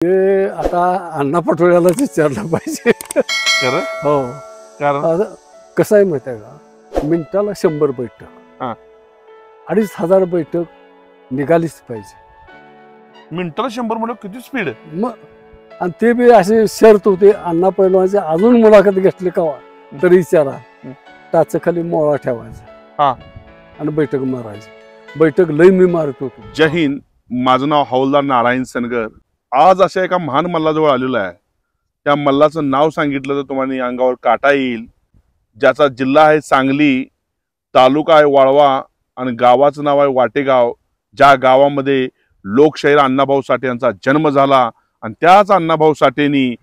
ते आता अण्णा पटोळ्यालाच विचारलं पाहिजे. खरं हो, कारण आता कसं आहे माहिती आहे का, मिनिटाला 100 बैठक, हा. 2500 बैठक निघालीच पाहिजे. मिनिटाला 100 म्हणजे किती स्पीड. मग आणि ते बी असे शर्त होते. अण्णा पैलवानचे अजून मुलाखत घेतली का तरी विचारा, टाचाखाली मोळा ठेवायचा हा आणि बैठक मारायची. बैठक लई मी मारत होतो. जय हिंद. माझं नाव हवालदार नारायण सनगर. आज अशा एका महान मल्लाजवळ आलेलो आहे. त्या मल्लाचं नाव सांगितलं तर तुम्हाला अंगावर काटा येईल. ज्याचा जिल्हा आहे सांगली, तालुका आहे वाळवा आणि गावाचं नाव आहे वाटेगाव. ज्या गावामध्ये लोकशाहीर अण्णाभाऊ साठे यांचा जन्म झाला आणि त्याच अण्णाभाऊ साठेंनी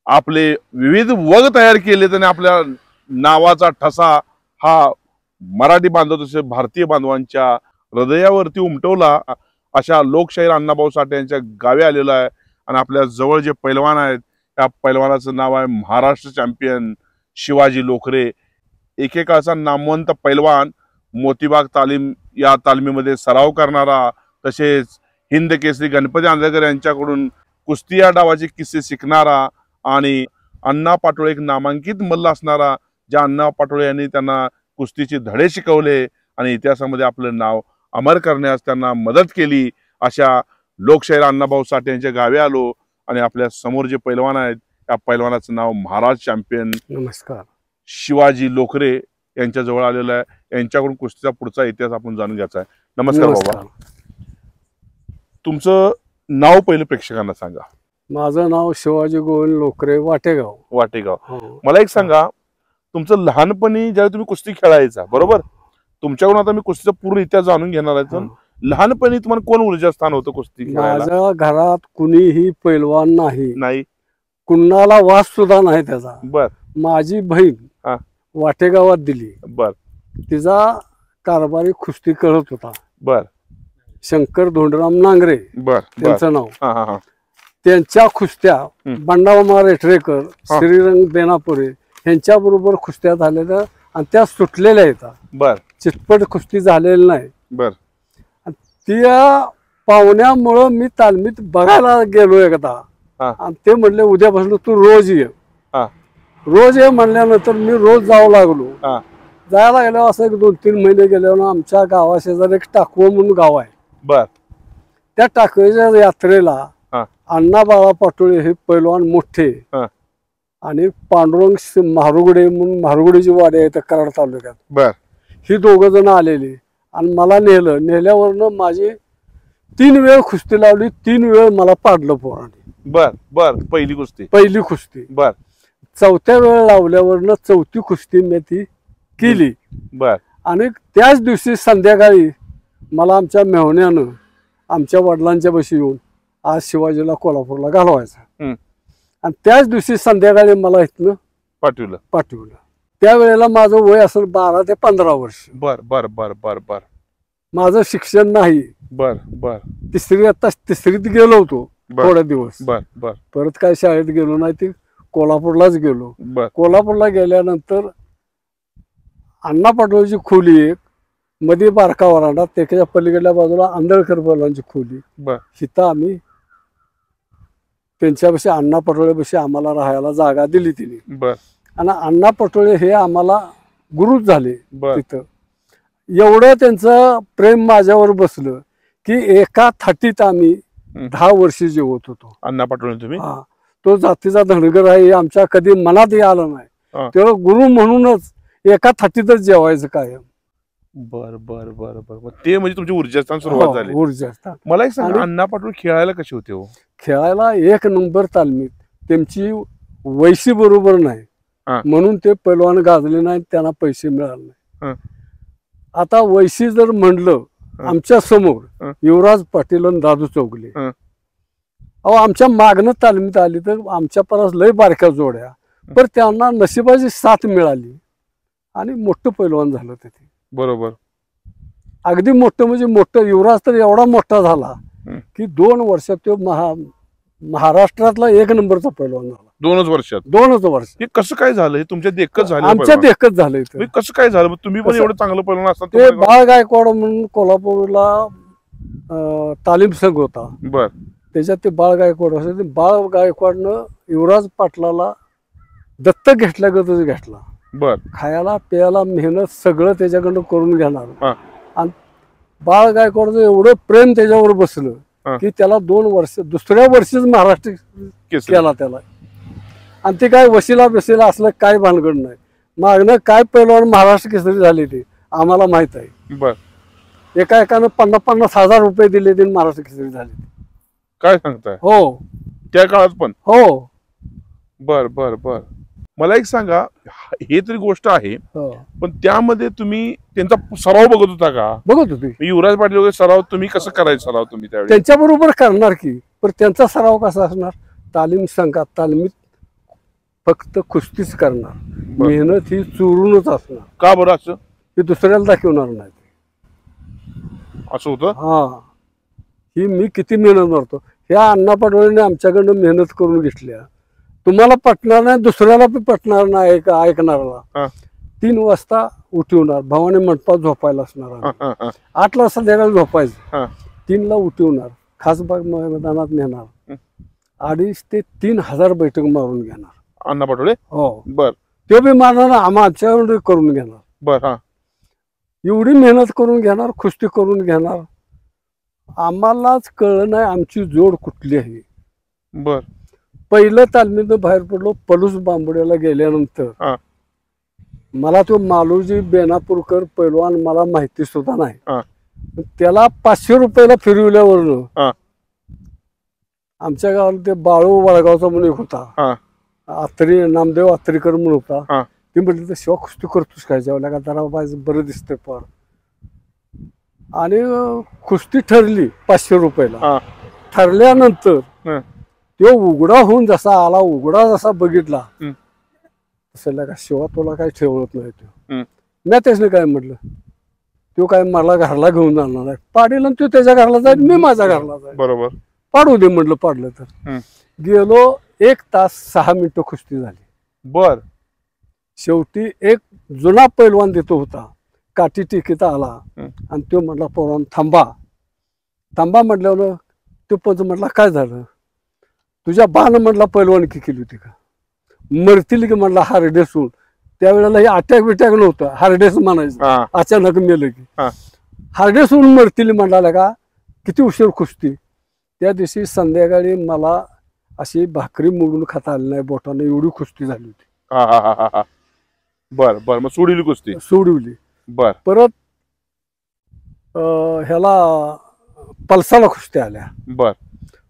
आपले विविध वग तयार केले. त्याने आपल्या नावाचा ठसा हा मराठी बांधव तसे भारतीय बांधवांच्या हृदयावरती उमटवला. अशा लोकशाहीर अण्णाभाऊ साठे यांच्या गावी आलेला आहे आणि आपल्या जवळ जे पैलवान आहेत त्या पैलवानाचं नाव आहे महाराष्ट्र चॅम्पियन शिवाजी लोखरे. एकेकाचा नामवंत पैलवान, मोतीबाग तालीम या तालमीमध्ये सराव करणारा, तसेच हिंद केसरी गणपती आंधळकर यांच्याकडून कुस्ती या डावाचे किस्से शिकणारा आणि अण्णा पाटोळे एक नामांकित मल्ल असणारा, ज्या अण्णा पाटोळे यांनी त्यांना कुस्तीचे धडे शिकवले आणि इतिहासामध्ये आपलं नाव अमर करण्यास त्यांना मदत केली. अशा लोकशाहीर अण्णाभाऊ साठे यांच्या गावी आलो आणि आपल्या समोर जे पैलवान आहेत त्या पैलवानाचं नाव महाराज चॅम्पियन नमस्कार शिवाजी लोखरे यांच्या जवळ आलेलं आहे. यांच्याकडून कुस्तीचा पुढचा इतिहास आपण जाणून घ्यायचा आहे. नमस्कार बाबा, तुमचं नाव पहिले प्रेक्षकांना सांगा. माझं नाव शिवाजी गोविंद लोखरे, वाटेगाव. वाटेगाव. मला एक सांगा, तुमचं लहानपणी ज्यावेळी तुम्ही कुस्ती खेळायचा, बरोबर, तुमच्याकडून आता मी कुस्तीचा पूर्ण इतिहास जाणून घेणार आहे. लहानपणी तुम्हाला कोण ऊर्जास्थान होतं कुस्ती खेळायला? माझ्या घरात कुणीही पैलवान नाही, कुणाला वास सुद्धा नाही त्याचा. बर. माझी बहीण हा. वाटेगावात दिली. बर. तिचा कारभारी कुस्ती करत होता. बर. शंकर धोंडराम नांगरे बर. त्यांचं नाव. हा हा हा. त्यांच्या कुस्त्या बंडावमा रेठरेकर, श्रीरंग बेनापुरे यांच्या बरोबर कुस्त्या झालेल्या आणि त्या सुटलेल्या येतात. बर. चितपट कुस्ती झालेली नाही. बर. त्या पाहुण्यामुळं मी तालमीत बघायला गेलो एकदा आणि ते म्हणले उद्यापासून तू रोज ये. रोज ये म्हणल्यानंतर मी रोज जाऊ लागलो. जायला गेलो असं 2-3 महिने गेल्यावर आमच्या गावाशेजारी एक टाकवं म्हणून गाव आहे. बर. त्या टाकवेच्या यात्रेला अण्णा बाळा पाटोळे हे पैलवान मोठे आणि पांडुरंग महारुगडे म्हणून महारुगडेची वाडी आहे कराड तालुक्यात. बर. ही 2 जण आलेली आणि मला नेलं. नेल्यावरनं माझी 3 वेळ कुस्ती लावली. 3 वेळ मला पाडलं पोराने. बर. बर. पहिली कुस्ती. बर. 4थ्या वेळ लावल्यावरनं 4थी कुस्ती मी ती केली. बर. आणि त्याच दिवशी संध्याकाळी मला आमच्या मेहण्यानं आमच्या वडिलांच्या बशी येऊन आज शिवाजीला कोल्हापूरला घालवायचा आणि त्याच दिवशी संध्याकाळी मला इथनं पाठवलं. त्यावेळेला माझं वय असेल 12 ते 15 वर्ष. बर. बर. बर. बर. बर. माझं शिक्षण नाही. बर. बर. तिसरीत गेलो होतो थोडे दिवस. बर. बर. परत काय शाळेत गेलो नाही, ते कोल्हापूरलाच गेलो. कोल्हापूरला गेल्यानंतर अण्णा पाटोळेची खोली एक, मध्ये बारका वरांडा, त्याच्या पलीकडल्या बाजूला आंधळकर पैलवानची खोली. तिथं आम्ही त्यांच्यापाशी अण्णा पाटोळेपाशी आम्हाला राहायला जागा दिली तिने. आणि अण्णा पाटोळे हे आम्हाला गुरुच झाले तिथं. एवढं त्यांचं प्रेम माझ्यावर बसलं की एका थाटीत आम्ही 10 वर्ष जेवत होतो. अण्णा पाटोळे तुम्ही? हा. तो जातीचा धनगर आहे आमच्या कधी मनातही आलं नाही. तेव्हा गुरु म्हणूनच एका थाटीतच जेवायचं कायम. बर. बर. बर. बर. ते म्हणजे तुमची ऊर्जास्थान सुरुवात झाली. ऊर्जास्थान. मला एक सांगा, अण्णा पाटोळे खेळायला कशी होते? खेळायला 1 नंबर तालमीत. त्यांची वैशी बरोबर नाही म्हणून ते पैलवान गाजले नाही, त्यांना पैसे मिळाले नाही. आता वैशी जर म्हणलं आमच्या समोर युवराज पाटील आणि दादू चौगले, अहो आमच्या मागणं तालमीत आली तर आमच्या परस लय बारक्या जोड्या, पण त्यांना नशिबाची साथ मिळाली आणि मोठं पैलवान झालं तिथे. बरोबर. अगदी मोठं म्हणजे मोठं. युवराज तर एवढा मोठा झाला की 2 वर्षात तो महाराष्ट्रातला 1 नंबरचा पैलवान झाला. 2च वर्षात? 2च वर्ष. हे कसं काय झालं? हे तुमच्या देखत झालं? आमच्या देखत झालं. कसं काय झालं? तुम्ही पण एवढं चांगलं पैलवान असता. ते बाळ गायकवाड म्हणून कोल्हापूरला तालीम संघ होता. बर. त्याच्यात ते बाळ गायकवाड असं, ते बाळ गायकवाडनं युवराज पाटलाला दत्तक घेतल्यागतच घेतला. बर. खायला प्यायला मेहनत सगळं त्याच्याकडनं करून घेणार. हा. आणि बाळ गायकवाडचं एवढं प्रेम त्याच्यावर बसलं हा. की त्याला 2 वर्ष, दुसऱ्या वर्षीच महाराष्ट्र केसरी. केला त्याला. आणि ते काय वशिला बिशिला असलं काय भानगड नाही. मागणं काय पहिलवान महाराष्ट्र केसरी झाले ते आम्हाला माहित आहे. बर. एकानं 50,000 रुपये दिले ते महाराष्ट्र केसरी झाले. काय सांगताय? हो, त्या काळात पण. हो. बर बर बर. मला एक सांगा, हे तरी गोष्ट आहे, पण त्यामध्ये तुम्ही त्यांचा सराव बघत होता का? बघत होते. युवराज पाटील वगैरे सराव तुम्ही कसं करायचं? सराव तुम्ही त्यावेळी त्यांच्या बरोबर करणार की, पण त्यांचा सराव कसा असणार? तालीम संघात तालमीत फक्त कुस्तीच करणार. मेहनत ही चोरूनच असणार. का बरं असं? ते दुसऱ्याला दाखवणार नाही. असं होतं. हा, ही मी किती मेहनत करतो. ह्या अण्णा पाटोळेने आमच्याकडनं मेहनत करून घेतल्या. तुम्हाला पटणार नाही, दुसऱ्याला पण पटणार नाही ऐकणाऱ्याला. 3 वाजता उठवणार, भवानी मंडपात झोपायला असणार. 8ला संध्याकाळी झोपायचं, 3ला उठवणार, खासबाग मैदानात नेणार, 2,500 ते 3,000 बैठक मारून घेणार अण्णा पाटोळे. हो. बर. ते बी मारणार, आमच्याकडे करून घेणार. बर. हा. एवढी मेहनत करून घेणार, कुस्ती करून घेणार. आम्हालाच कळलं नाही आमची जोड कुठली आहे. बर. पहिलं तालमीतनं बाहेर पडलो. पलूस बांबोड्याला गेल्यानंतर मला तो मालोजी बेनापूरकर पैलवान मला माहिती सुद्धा नाही. त्याला 500 रुपयाला फिरविल्यावरनं आमच्या गावाला ते बाळू वळगावचा म्हणून एक होता, नामदेव आत्रेकर म्हणून होता. ते म्हटलं तर शिवा कुस्ती करतोस काय? जेवल्या का जरा बरं दिसतंय फार. आणि कुस्ती ठरली 500 रुपयाला. ठरल्यानंतर तो उघडा होऊन जसा आला, उघडा जसा बघितला तसं का शिवा तुला काय ठेवत नाही. तो मी त्याच्याने काय म्हटलं, तो काय मला घरला घेऊन जाणार नाही. पाडील तो त्याच्या घरला जाईल, मी माझ्या घरला जाईल. बरोबर. पाडू दे म्हटलं. पाडलं तर गेलो. 1 तास 6 मिनिटं कुस्ती झाली. बर. शेवटी एक जुना पैलवान देतो होता, काठी टिकीता आला आणि तो म्हटला पोरान थांबा. थांबा म्हटल्यावर तो पंच म्हटला काय झालं? तुझ्या बानं म्हटला पैलवानकी केली होती का? मरतील की म्हटला हार्डेसून. त्यावेळेला हे अटॅक बिटॅक नव्हतं, हार्डेस म्हणायचं. अचानक मेलं की हार्डेसून मरतील म्हटला का. किती उशीर कुस्ती. त्या दिवशी संध्याकाळी मला अशी भाकरी मोडून खाता आली नाही बोटाने, एवढी कुस्ती झाली होती. बर बर. मग सोडली कुस्ती? सोडवली. बर. परत ह्याला पलसाला कुस्त्या आल्या. बर.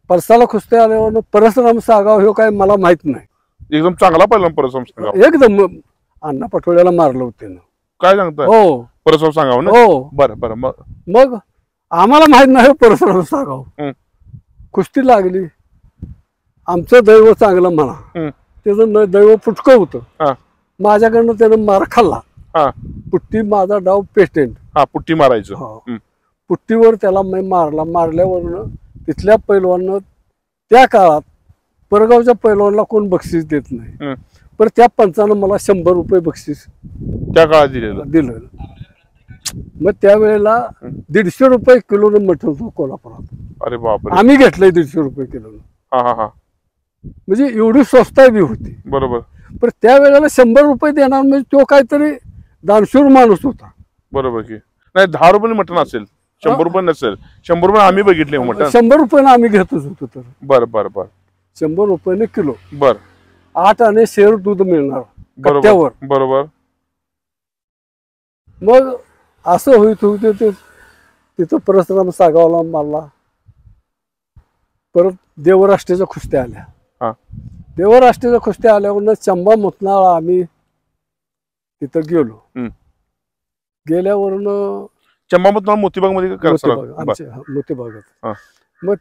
पलसाला कुस्त्या आल्यावर परशुराम सागाव हे काय मला माहित नाही. एकदम चांगला पहिला परशुराम सागाव. एकदम अण्णा पाटोळ्याला मारलं होतं. काय सांगताय? हो. परशुराम सागाव ना. हो. बरं बरं. मग आम्हाला माहित नाही परशुराम सागाव. कुस्ती लागली. आमचं दैव चांगलं म्हणा, त्याचं दैव फुटकं होतं. माझ्याकडनं त्यानं मार खाल्ला. पुट्टी माझा डाव पेटेंट. पुट्टी मारायचं. पुट्टीवर त्याला मी मारला. मारल्यावरनं तिथल्या पैलवानं, त्या काळात परगावच्या पैलवानला कोण बक्षीस देत नाही, पण त्या पंचानं मला 100 रुपये बक्षीस त्या काळात दिलं. मग त्यावेळेला 150 रुपये किलोनं मटण होतं कोल्हापुरात. अरे बापरे. आम्ही घेतलंय 150 रुपये किलोनं. म्हणजे एवढी स्वस्ता बी होती. बरोबर. पण त्यावेळेला 100 रुपये देणार म्हणजे तो काहीतरी दानशूर माणूस होता. बरोबर की नाही. 10 रुपये मटण असेल, 100 रुपये नसेल. 100 रुपये आम्ही बघितले मटण. 100 रुपयानं आम्ही घेतच होतो. तर बरं बरं बरं. 100 रुपयाने किलो. बर. 8 आणे शेर दूध मिळणार कट्ट्यावर. बरोबर. मग असं होईत होते ते. तिथं परशुराम सागावला मारला. परत देवराष्ट्राच्या कुस्त्या आल्या. देवराष्ट्राच्या कुस्त्या आल्यावर चंबा मुतनाळा आम्ही तिथं गेलो. गेल्यावरनं चंबा मुतनाळा मोतीबाग मध्ये मोतीबागात. मग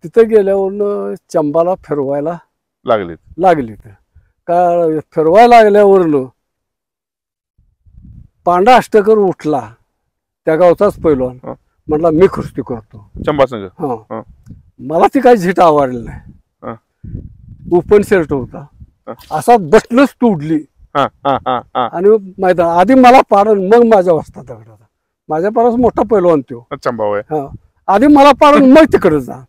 तिथं गेल्यावरनं चंबाला फिरवायला लागली. का फिरवायला लागल्यावरनं पांडा अष्टकर उठला, त्या गावचाच पैलवान. म्हटला मी कुस्ती करतो चंबा संघ. मला ती काही झीट आवडली नाही. ओपन शर्ट होता, असा बटनच तोडली आणि मैदान आधी मला पाडून मग माझ्या वाजता दगडाचा. माझ्या पारास मोठा पैलवान तो चंबा. आधी मला पाडून मग तिकडे जा.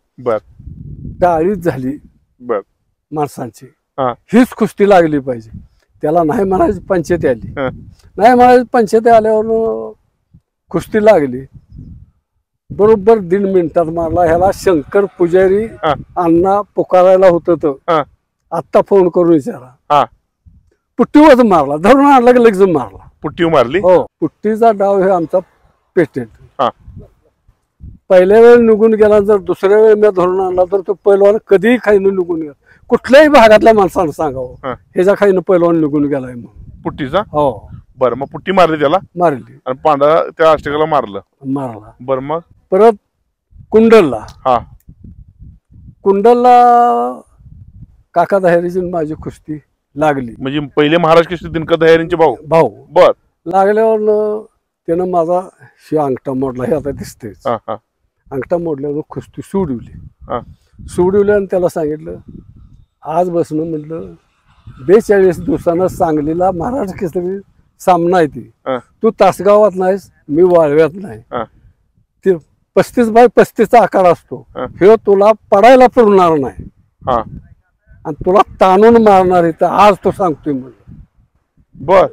टाळीच झाली बर माणसांची. हा. हीच कुस्ती लागली पाहिजे. त्याला नाही म्हणायची पंचायती आली, हा. नाही म्हणायची पंचायती आल्यावर कुस्ती लागली. बरोबर 1.5 मिनिटात मारला. ह्याला शंकर पुजारी हा. अण्णा पुकारायला होतं तर हा. आत्ता फोन करून विचारा. हा. पुट्टीवर मारला, धरून आणला की लगेच मारला. पुट्टी मारली. हो, पुट्टीचा डाव हे आमचा पेटेंट. हा. पहिल्या वेळ निघून गेला, जर दुसऱ्या वेळ मी धरून आणला तर तो पैलवान कधीही खाईनं निघून गेला. कुठल्याही भागातल्या माणसानं सांगावं हा. ह्याच्या खाईनं पैलवान निघून गेलाय म्हणून. पुट्टीचा. हो, बरं, मग पुट्टी मारली त्याला मारली, आणि पांढरा त्या अष्टकाला मारलं. मारला. बरं, मग परत कुंडलला, हा कुंडलला काका दहेरीची माझी कुस्ती लागली. म्हणजे पहिले महाराज केसरी दिनकर दह्यारींचे भाऊ. भाऊ बर. लागल्यावर त्यानं माझा शि अंगठा मोडला, हे आता दिसतेच. हा. हा. अंगठा मोडल्यावर कुस्ती सोडवली. हा. सोडवली आणि त्याला सांगितलं आज बसणं, म्हटलं 42 दिवसानं सांगलीला महाराज केसरी सामना आहे ती. हा. तू तासगावात नाहीस, मी वाळव्यात नाही. हा. ते 35x35चा आकार असतो. हा. हे तुला पडायला पुरणार नाही हा. आणि तुला ताणून मारणार इथं आज तो सांगतोय म्हणलं. बर.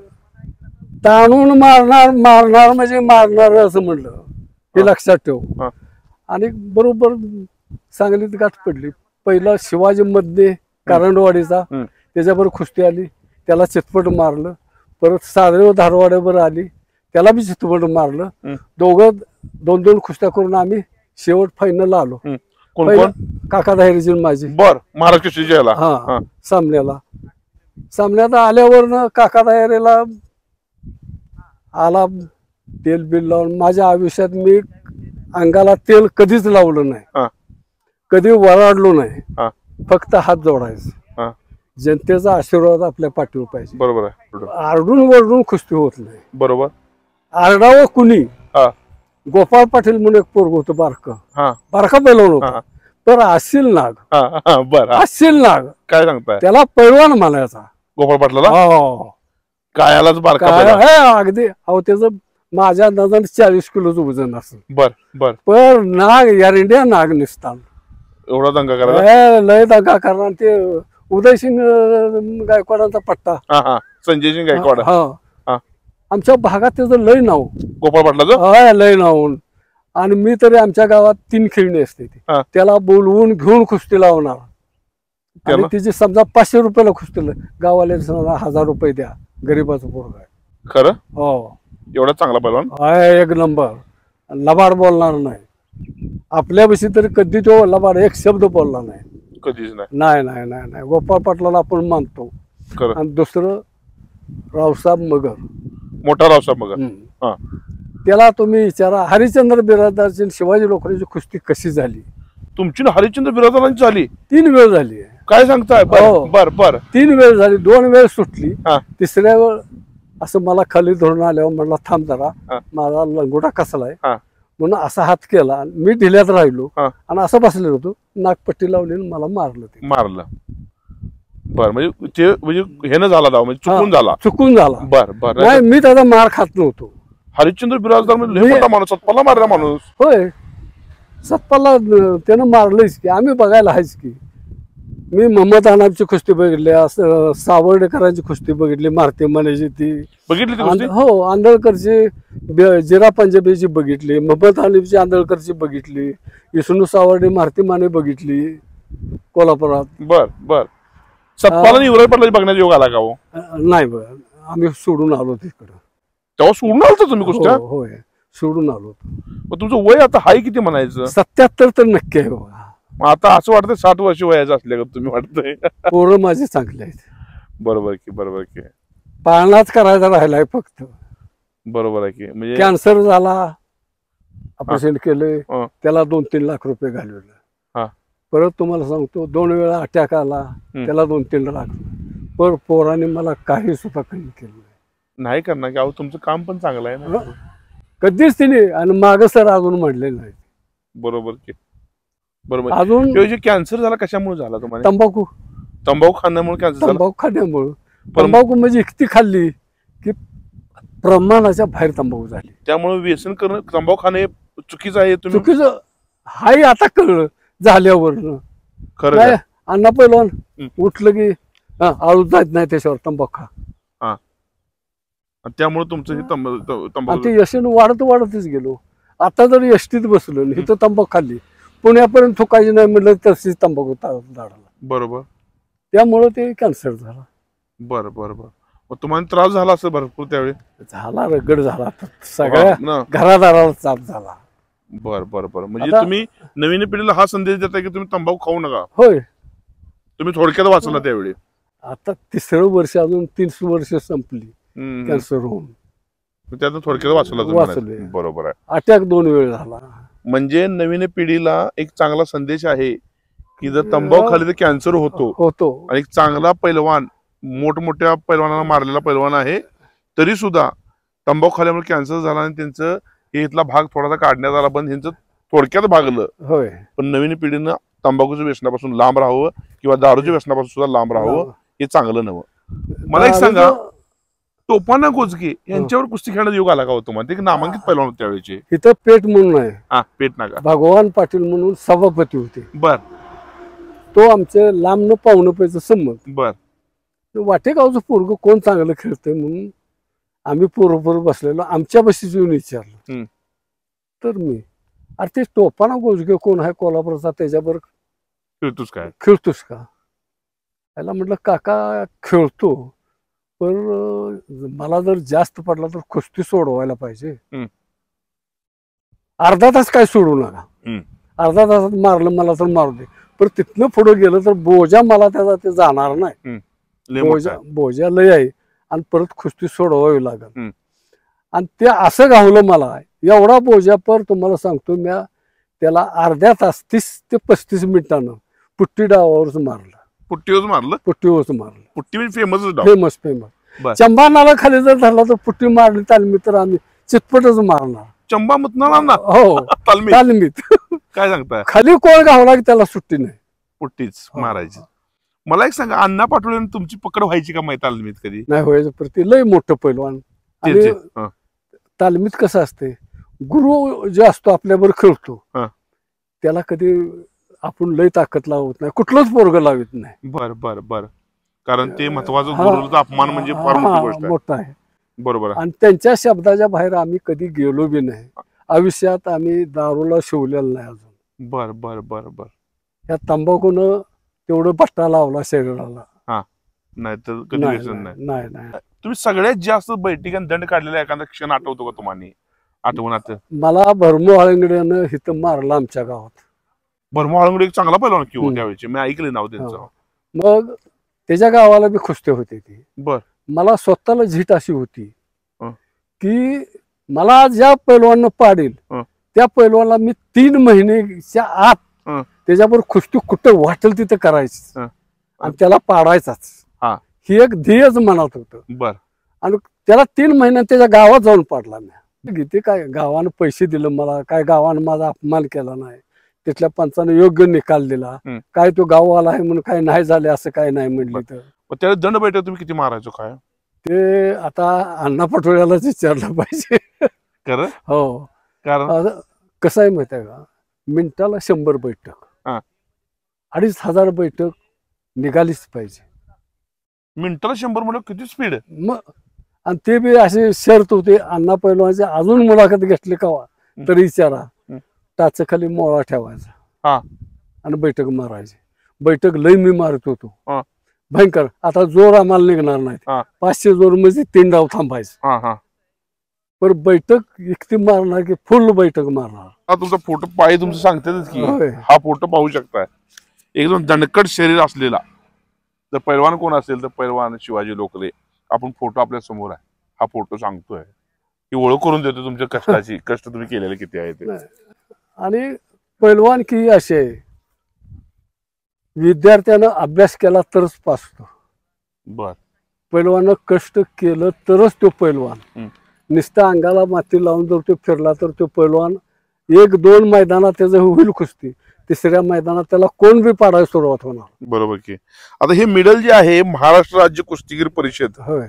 ताणून मारणार, मारणार म्हणजे मारणार असं म्हणलं, हे लक्षात ठेव. हा. आणि बरोबर सांगलीत गाठ पडली. पहिला शिवाजी मध्ये कारंडवाडीचा, त्याच्याबरोबर कुस्ती आली, त्याला चितपट मारलं. परत सादरे धारवाड्यावर आली, त्याला बी चितपट मारलं. दोघं 2-2 कुस्त्या करून आम्ही शेवट फायनल आलो. कोण कोण? काका दहेरीची माझी. बर. महाराज केसरीचे याला. हा. सामन्यात आल्यावर काका दहेरीला आला तेल बिल लावून. माझ्या आयुष्यात मी अंगाला तेल कधीच लावलं नाही, कधी वराडलो नाही, फक्त हात जोडायचं. जनतेचा आशीर्वाद आपल्या पाठीवर पाहिजे. बरोबर आहे. आरडून वरडून कुस्ती होत नाही. बरोबर. आरडावं कुणी. गोपाळ पाटील म्हणून एक पोरग होतं बारका पैलवान होता, तर असील नाग. बर. असील नाग काय सांगताय? त्याला पैलवान म्हणायचा गोपाळ पाटलाला. कायालाच बारका. अगदी. अहो त्याचं माझ्या अंदाजाने 40 किलोचं वजन असेल. बर. बर. पर नाग यारिंड्या नाग निसतान. एवढा दंगा करायला. लय दंगा करणार. ते उदयसिंग गायकवाडांचा पट्टा. संजय सिंग गायकवाड. आमच्या भागात त्याचं लय नाव. गोपाळ पाटलाचं लय नाव. आणि मी तरी आमच्या गावात 3 खेळणी असते ती. त्याला बोलवून घेऊन कुस्ती लावणार. आणि तिची समजा 500 रुपयाला कुस्ती, गावाला 1000 रुपये द्या, गरीबाचं पोरग आहे. खरं. हो. एवढा चांगला पैलवान. एक नंबर. लबाड बोलणार नाही. आपल्यापाशी तरी कधी तो लबाड एक शब्द बोलला नाही. कधीच नाही. नाही नाही नाही नाही. गोपाळ पाटलाला आपण मानतो. खरं. आणि दुसरं रावसाहेब मगर, मोठा रावसाहेब मगर. त्याला तुम्ही विचारा, हरिश्चंद्र बिरादरची शिवाजी लोकरांची कुस्ती कशी झाली. तुमची हरिश्चंद्र बिरादरांची झाली? 3 वेळ झाली. काय सांगताय? बर बर. 3 वेळ झाली. 2 वेळ सुटली. तिसऱ्या वेळ असं मला खाली धरून आल्यावर म्हणला थांब जरा, माझा लंगोटा कसलाय म्हणून असा हात केला. मी ढिल्यात राहिलो आणि असं बसलेलो होतो. नागपट्टी लावली मला मारलं. ते मारलं. बर. म्हणजे ते म्हणजे हे न झाला दाव, म्हणजे चुकून झाला. बर बर. नाही, मी त्याचा मार खात नव्हतो. हरिश्चंद्र बिराजदार म्हणजे मोठा माणूस, सत्पाला मारला माणूस. होय, सत्पाला त्यानं मारलंच की. आम्ही बघायला आहेच की. मी मोहम्मद अनाबची कुस्ती बघितली, असं सावर्डेकरांची कुस्ती बघितली, मारती मानेची ती बघितली. हो. आंधळकरची जिरा पंजाबीची बघितली, मोहम्मद हनीफची आंधळकरची बघितली, विष्णू सावर्डे मारती माने बघितली कोल्हापुरात. बर बर. सत्पाला युवराज पाटलाची बघण्याचा योग आला का हो? नाही बघ, आम्ही सोडून आलो तिकडं. तेव्हा सोडून आलो तुम्ही कुस्त्या? होय, सोडून आलो. तुमचं वय आता हाय किती म्हणायचं? 77 तर नक्की आहे बाबा. आता असं वाटतं 60 वर्ष वयाचं असल्या का तुम्ही वाटतंय? पोरं माझे चांगले आहेत. बरोबर की. बरोबर की. पाळणाच करायचा राहिलाय फक्त. बरोबर आहे की. म्हणजे कॅन्सर झाला, ऑपरेशन केले, त्याला 2-3 लाख रुपये घालवले. परत तुम्हाला सांगतो 2 वेळा अटॅक आला, त्याला 2-3 लाख. पर पोराने मला काही सुद्धा कमी केलं नाही करणार की. अहो तुमचं काम पण चांगलं आहे ना. कधीच तिने. आणि माग सर अजून म्हणले नाही. बरोबर की. बरोबर. अजून जे कॅन्सर झाला कशामुळे झाला तुम्हाला? तंबाखू खाण्यामुळे कॅन्सर झाला. तंबाखू खाण्यामुळे. तंबाखू म्हणजे इतकी खाल्ली की प्रमाणाच्या बाहेर तंबाखू झाली. त्यामुळे व्यसन करणं, तंबाखू खाणे चुकीचं आहे. चुकीचं हाय आता कळलं झाल्यावर. खरं नाही का? अण्णा पहिलवान उठलं की आळू जात नाही त्याच्यावर तंबाखू खा. आणि त्यामुळे तुमचं हे आणि तंबाखू ते यशानं वाढतच गेलो. आता जर एसटीत बसलो इथं तंबाखू खाल्ली पुण्यापर्यंत थुकायची नाही म्हटलं तशीच तंबाखू झाडाला. बरोबर. त्यामुळं ते कॅन्सर झाला. बरं बरं बरं. मग तुम्हाला त्रास झाला असं भरपूर त्यावेळी? झाला रगड झाला सगळ्या ना. घरादाराला चाप झाला. बर बर बर. म्हणजे आता- तुम्ही नवीन पिढीला हा संदेश देताय की तुम्ही तंबाखू खाऊ नका. होय. तुम्ही थोडक्यात वाचला त्यावेळी. आता 3रं वर्ष अजून 3 वर्ष संपली कॅन्सर होऊन. त्यातून थोडक्यात वाचला वाचलोय. तुम्ही. बरोबर आहे. अटॅक 2 वेळ झाला. म्हणजे नवीन पिढीला एक चांगला संदेश आहे की जर तंबाखू खाल्ली तर कॅन्सर होतो. आणि एक चांगला पैलवान, मोठमोठ्या पैलवानांना मारलेला पैलवान आहे, तरी सुद्धा तंबाखू खाल्ल्यामुळे कॅन्सर झाला आणि त्यांचं इथला भाग थोडासा काढण्यात आला, पण ह्यांचं थोडक्यात भागलं. होय. पण नवीन पिढीनं तंबाखूच्या व्यसनापासून लांब राहावं किंवा दारूच्या व्यसनापासून सुद्धा लांब राहावं, हे चांगलं नवं. मला एक सांगा, टोपाना गोजगे यांच्यावर कुस्ती खेळण्याचा योग आला का हो तुम्हाला? ते एक नामांकित पैलवान होते त्यावेळेचे. इथं पेठ म्हणून आहे. हा, पेट नाका. भगवान पाटील म्हणून सभापती होते. बर तो आमचे लांबनं पाहुणं पैसे संमत. बर. वाटेगावचं पोरग कोण चांगलं खेळतंय म्हणून आम्ही पोरं बसलेलो. आमच्या बशीच येऊन विचारलं. तर मी अरे ते टोपाना गोजगे कोण आहे कोल्हापूरचा, त्याच्याबरोबर खेळतोस का? त्याला म्हटलं काका खेळतो, पण मला जर जास्त पडला तर कुस्ती सोडवायला पाहिजे. अर्धा तास काय सोडू नका. अर्धा तासात मारलं मला तर मारू दे, पण तिथनं पुढे गेलं तर बोजा मला त्याचा ते जाणार नाही. बोजा लय आहे आणि परत कुस्ती सोडवावी लागल. आणि ते असं गावलं मला. एवढा बोजा पर तुम्हाला सांगतो, मी त्याला अर्ध्या तास 30 ते 35 मिनिटानं पुट्टी डावावरच मारलं. पुट्टीवरच मारलं. Putty famous famous. चंबा नाला खाली जर धरला तर पुट्टी मारली तालमी तर आम्ही चितपटच मारणार. चंबा मतनार हो तालमीत. काय सांगताय? खाली कोण गावला की त्याला सुट्टी नाही, पुट्टीच मारायची. मला एक सांगा, अण्णा पाटोळे तुमची पकड व्हायची का माहिती तालमीत? कधी नाही व्हायचं. प्रति लय मोठं पैलवान. आणि तालमीत कसं असते, गुरु जे असतो आपल्याबरोबर खेळतो, त्याला कधी आपण लय ताकद लावत नाही, कुठलंच पोरग लावत नाही. बर बर बर. कारण ते महत्वाचं, गुरुचा अपमान म्हणजे फार मोठी गोष्ट आहे. मोठा आहे. बरोबर. आणि त्यांच्या शब्दाच्या बाहेर आम्ही कधी गेलो बी नाही. आयुष्यात आम्ही दारूला शिवलेलं नाही अजून. बर बर बर बर. या तंबाखूनं तेवढं बट्टा लावला शरीराला. नाही तर कधी व्यसन नाही. नाही. तुम्ही सगळ्यात जास्त बैठकीत दंड काढलेला एखादा क्षण आठवतो का तुम्हाला? आठवणात मला भरमो हळंगड्यानं हिथं मारलं आमच्या गावात. भरमो हळंगडे एक चांगला पैलवान किंवा त्यावेळेचे, मी ऐकले नाव त्यांचं. मग त्याच्या गावाला बी कुस्ती होते ती. बर. मला स्वतःला झीट अशी होती की मला ज्या पैलवान पाडेल त्या पैलवानला मी 3 महिन्याच्या आत त्याच्याबरोबर कुस्ती कुठं वाटेल तिथं करायची आणि त्याला पाडायचाच. ही एक ध्येयच मनात होतं. बर. आणि त्याला 3 महिन्यात त्याच्या गावात जाऊन पाडला मी. ते काय गावानं पैसे दिलं मला, काय गावानं माझा अपमान केला नाही, तिथल्या पंचानं योग्य निकाल दिला. काय तो गाववाला आहे म्हणून काय नाही झाले असं काय नाही म्हणली. तर त्याला दंड बैठक तुम्ही किती मारायचो काय? ते आता अण्णा पाटोळ्यालाच विचारलं पाहिजे. खरं? हो. कारण कसं आहे माहिती आहे का, मिनिटाला 100 बैठक, 2500 बैठक निघालीच पाहिजे. मिनिटाला 100 म्हणजे किती स्पीड? मग आणि ते बी असे शर्त होते. अण्णा पैलवानचे अजून मुलाखत घेतली का तरी विचारा, टाच खाली मोळा ठेवायचा आणि बैठक मारायची. बैठक लय मी मारत होतो भयंकर. आता जोर आम्हाला निघणार नाही. 500 जोर म्हणजे 3 डाव थांबायचं. पण बैठक इतकी मारणार की फुल बैठक मारणार. तुमचा फोटो पाय तुमचं सांगतेच की हा फोटो पाहू शकताय. एकदम दणकट शरीर असलेला जर पैलवान कोण असेल तर पैलवान शिवाजी लोकले. आपण फोटो आपल्या समोर आहे, हा फोटो सांगतोय, ही ओळख करून देतो तुमच्या कष्टाची. कष्ट तुम्ही केलेले किती आहे ते. आणि पैलवान की असे आहे, विद्यार्थ्यानं अभ्यास केला तरच पास होतो. बर. पैलवानं कष्ट केलं तरच तो पैलवान. नुसत्या अंगाला माती लावून जर तो फिरला तर तो पैलवान 1-2 मैदानात त्याचं होईल कुस्ती, 3ऱ्या मैदानात त्याला कोण बी पाडायला सुरुवात होणार. बरोबर की. आता हे मेडल जे आहे महाराष्ट्र राज्य कुस्तीगीर परिषद, होय,